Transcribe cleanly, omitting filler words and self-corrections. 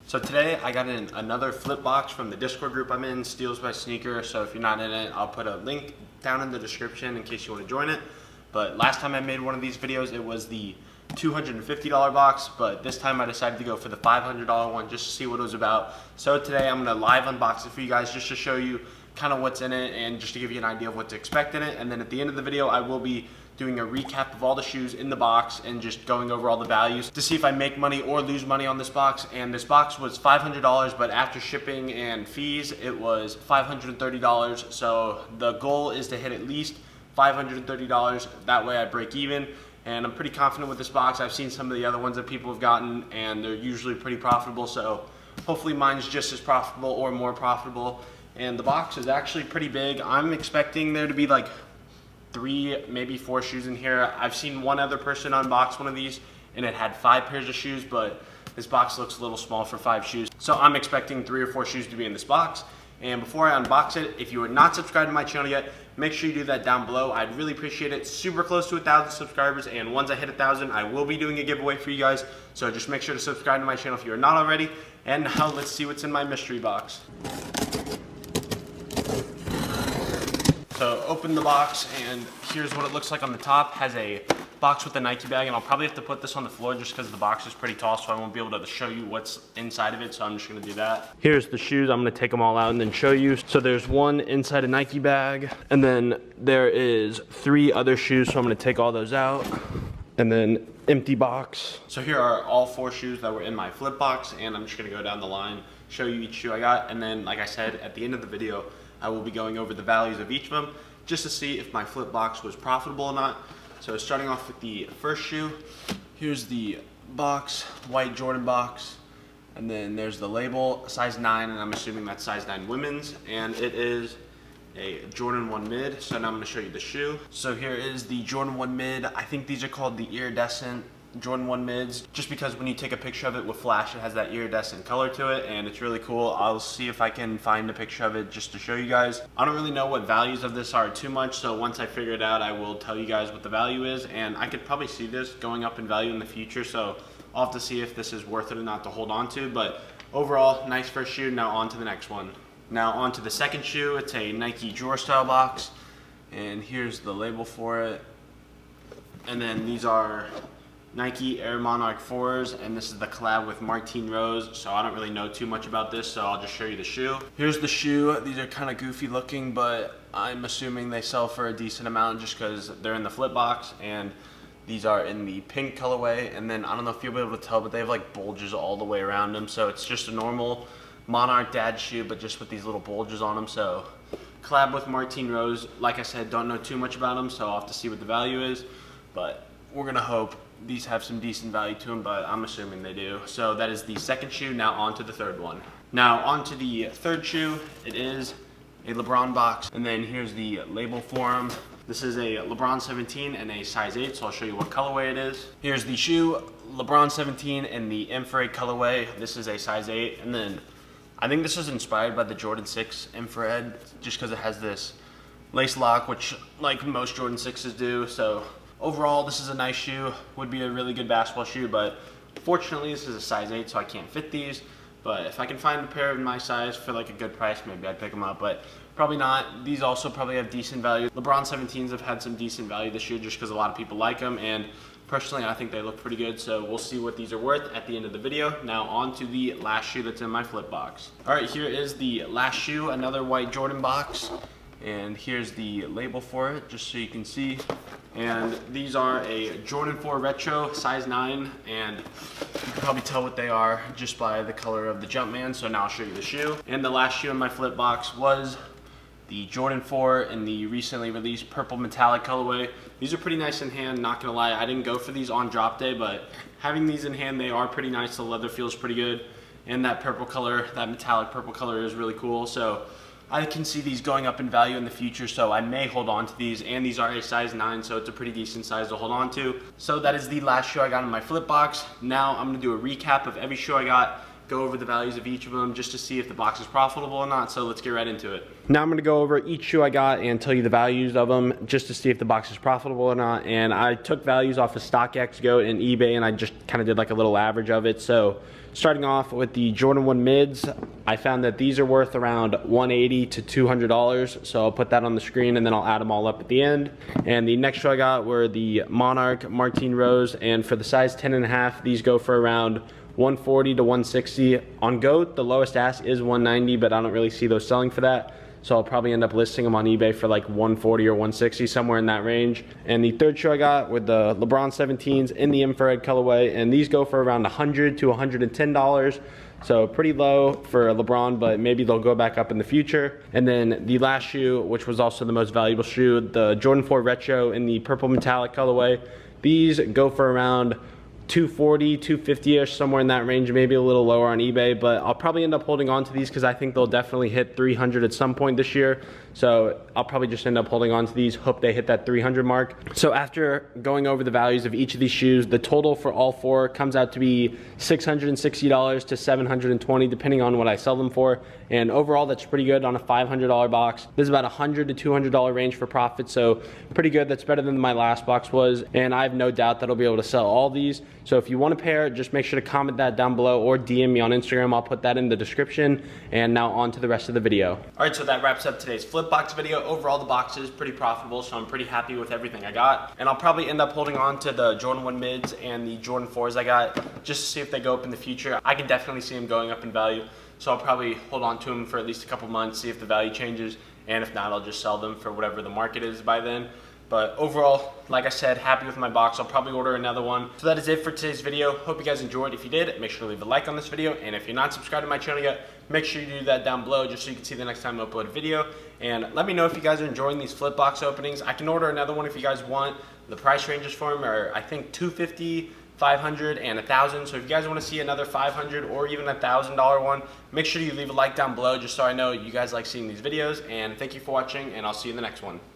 So today I got in another flip box from the Discord group I'm in, Steals by Sneaker. So if you're not in it, I'll put a link down in the description in case you want to join it. But last time I made one of these videos, it was the $250 box, but this time I decided to go for the $500 one just to see what it was about. So today I'm going to live unbox it for you guys just to show you kind of what's in it and just to give you an idea of what to expect in it. And then at the end of the video, I will be doing a recap of all the shoes in the box and just going over all the values to see if I make money or lose money on this box. And this box was $500, but after shipping and fees, it was $530. So the goal is to hit at least $530. That way I break even. And I'm pretty confident with this box. I've seen some of the other ones that people have gotten and they're usually pretty profitable. So hopefully mine's just as profitable or more profitable. And the box is actually pretty big. I'm expecting there to be like 3, maybe 4 shoes in here. I've seen one other person unbox one of these and it had 5 pairs of shoes, but this box looks a little small for 5 shoes. So I'm expecting 3 or 4 shoes to be in this box. And before I unbox it, if you are not subscribed to my channel yet, make sure you do that down below. I'd really appreciate it. Super close to 1,000 subscribers, and once I hit 1,000, I will be doing a giveaway for you guys. So just make sure to subscribe to my channel if you are not already. And now let's see what's in my mystery box. So open the box, and here's what it looks like on the top. Has a box with a Nike bag, and I'll probably have to put this on the floor just because the box is pretty tall, so I won't be able to show you what's inside of it, so I'm just gonna do that. Here's the shoes. I'm gonna take them all out and then show you. So there's one inside a Nike bag, and then there is 3 other shoes, so I'm gonna take all those out. And then empty box. So here are all 4 shoes that were in my flip box, and I'm just gonna go down the line, show you each shoe I got, and then like I said, at the end of the video, I will be going over the values of each of them just to see if my flip box was profitable or not. So starting off with the first shoe, here's the box, white Jordan box, and then there's the label, size 9, and I'm assuming that's size 9 women's, and it is a Jordan 1 mid. So now I'm gonna show you the shoe. So here is the Jordan 1 mid. I think these are called the iridescent Jordan 1 mids, just because when you take a picture of it with flash, it has that iridescent color to it, and it's really cool. I'll see if I can find a picture of it just to show you guys. I don't really know what values of this are too much, so once I figure it out, I will tell you guys what the value is, and I could probably see this going up in value in the future, so I'll have to see if this is worth it or not to hold on to. But overall, nice first shoe. Now on to the next one. Now on to the second shoe. It's a Nike drawer style box, and here's the label for it. And then these are Nike Air Monarch 4s, and this is the collab with Martine Rose, so I don't really know too much about this, so I'll just show you the shoe. Here's the shoe. These are kind of goofy looking, but I'm assuming they sell for a decent amount just because they're in the flip box, and these are in the pink colorway. And then I don't know if you'll be able to tell, but they have like bulges all the way around them, so it's just a normal Monarch dad shoe, but just with these little bulges on them. So collab with Martine Rose. Like I said, don't know too much about them, so I'll have to see what the value is, but we're gonna hope these have some decent value to them, but I'm assuming they do. So that is the second shoe. Now on to the third one. Now on to the third shoe. It is a LeBron box, and then here's the label for them. This is a LeBron 17 and a size 8, so I'll show you what colorway it is. Here's the shoe, LeBron 17 in the infrared colorway. This is a size 8, and then I think this is inspired by the Jordan 6 infrared, just because it has this lace lock, which like most Jordan 6s do. So overall, this is a nice shoe. Would be a really good basketball shoe, but fortunately this is a size 8, so I can't fit these. But if I can find a pair of my size for like a good price, maybe I'd pick them up, but probably not. These also probably have decent value. LeBron 17s have had some decent value this year just because a lot of people like them, and personally I think they look pretty good, so we'll see what these are worth at the end of the video. Now on to the last shoe that's in my flip box. All right, here is the last shoe, another white Jordan box, and here's the label for it just so you can see. And these are a Jordan 4 Retro, size 9, and you can probably tell what they are just by the color of the Jumpman, so now I'll show you the shoe. And the last shoe in my flip box was the Jordan 4 in the recently released purple metallic colorway. These are pretty nice in hand, not gonna lie. I didn't go for these on drop day, but having these in hand, they are pretty nice. The leather feels pretty good, and that purple color, that metallic purple color is really cool. So I can see these going up in value in the future, so I may hold on to these, and these are a size 9, so it's a pretty decent size to hold on to. So that is the last shoe I got in my flip box. Now I'm gonna do a recap of every shoe I got go over the values of each of them just to see if the box is profitable or not. So let's get right into it. Now I'm gonna go over each shoe I got and tell you the values of them just to see if the box is profitable or not. And I took values off of StockX, Go, and eBay, and I just kind of did like a little average of it. So starting off with the Jordan 1 mids, I found that these are worth around $180 to $200. So I'll put that on the screen and then I'll add them all up at the end. And the next shoe I got were the Monarch Martine Rose, and for the size 10.5, these go for around $140 to $160. On GOAT, the lowest ask is $190, but I don't really see those selling for that. So I'll probably end up listing them on eBay for like $140 or $160, somewhere in that range. And the third shoe I got with the LeBron 17s in the infrared colorway, and these go for around $100 to $110. So pretty low for LeBron, but maybe they'll go back up in the future. And then the last shoe, which was also the most valuable shoe, the Jordan 4 Retro in the purple metallic colorway. These go for around $240, $250-ish, somewhere in that range, maybe a little lower on eBay, but I'll probably end up holding on to these because I think they'll definitely hit $300 at some point this year. So I'll probably just end up holding on to these, hope they hit that $300 mark. So after going over the values of each of these shoes, the total for all four comes out to be $660 to $720, depending on what I sell them for. And overall, that's pretty good on a $500 box. This is about $100 to $200 range for profit, so pretty good. That's better than my last box was, and I have no doubt that I'll be able to sell all these. So if you want a pair, just make sure to comment that down below or DM me on Instagram. I'll put that in the description. And now on to the rest of the video. All right, so that wraps up today's flip box video. Overall, the box is pretty profitable, so I'm pretty happy with everything I got. And I'll probably end up holding on to the Jordan 1 mids and the Jordan 4s I got just to see if they go up in the future. I can definitely see them going up in value, so I'll probably hold on to them for at least a couple months, see if the value changes, and if not, I'll just sell them for whatever the market is by then. But overall, like I said, happy with my box. I'll probably order another one. So that is it for today's video. Hope you guys enjoyed. If you did, make sure to leave a like on this video. And if you're not subscribed to my channel yet, make sure you do that down below just so you can see the next time I upload a video. And let me know if you guys are enjoying these flip box openings. I can order another one if you guys want. The price ranges for them are, I think, $250, $500, and $1,000. So if you guys want to see another $500 or even $1,000 one, make sure you leave a like down below just so I know you guys like seeing these videos. And thank you for watching, and I'll see you in the next one.